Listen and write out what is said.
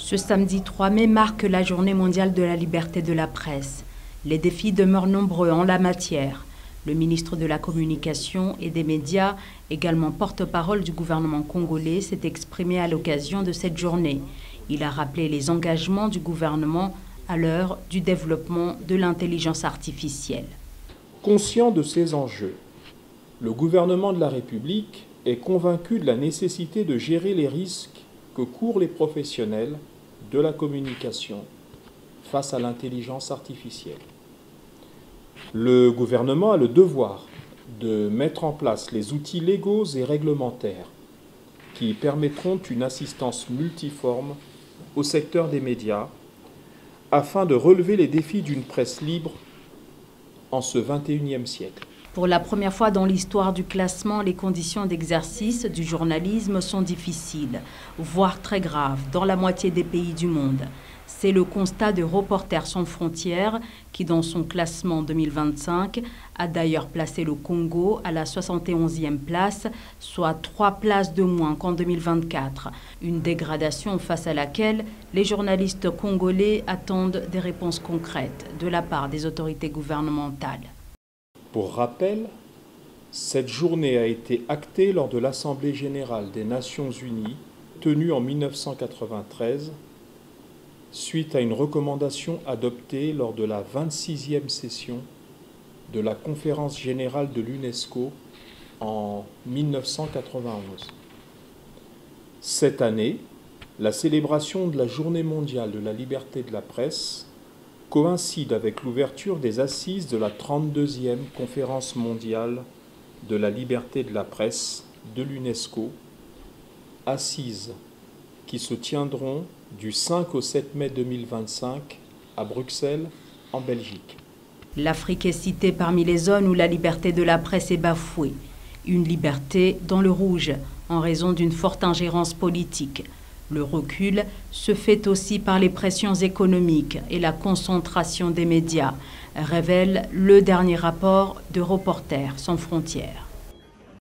Ce samedi 3 mai marque la journée mondiale de la liberté de la presse. Les défis demeurent nombreux en la matière. Le ministre de la Communication et des Médias, également porte-parole du gouvernement congolais, s'est exprimé à l'occasion de cette journée. Il a rappelé les engagements du gouvernement à l'heure du développement de l'intelligence artificielle. Conscient de ces enjeux, le gouvernement de la République est convaincu de la nécessité de gérer les risques que courent les professionnels de la communication face à l'intelligence artificielle. Le gouvernement a le devoir de mettre en place les outils légaux et réglementaires qui permettront une assistance multiforme au secteur des médias afin de relever les défis d'une presse libre en ce XXIe siècle. Pour la première fois dans l'histoire du classement, les conditions d'exercice du journalisme sont difficiles, voire très graves, dans la moitié des pays du monde. C'est le constat de Reporters sans frontières qui, dans son classement 2025, a d'ailleurs placé le Congo à la 71e place, soit 3 places de moins qu'en 2024. Une dégradation face à laquelle les journalistes congolais attendent des réponses concrètes de la part des autorités gouvernementales. Pour rappel, cette journée a été actée lors de l'Assemblée générale des Nations unies, tenue en 1993, suite à une recommandation adoptée lors de la 26e session de la Conférence générale de l'UNESCO en 1991. Cette année, la célébration de la Journée mondiale de la liberté de la presse coïncide avec l'ouverture des assises de la 32e Conférence mondiale de la liberté de la presse de l'UNESCO, assises qui se tiendront du 5 au 7 mai 2025 à Bruxelles, en Belgique. L'Afrique est citée parmi les zones où la liberté de la presse est bafouée. Une liberté dans le rouge, en raison d'une forte ingérence politique. Le recul se fait aussi par les pressions économiques et la concentration des médias, révèle le dernier rapport de Reporters sans frontières.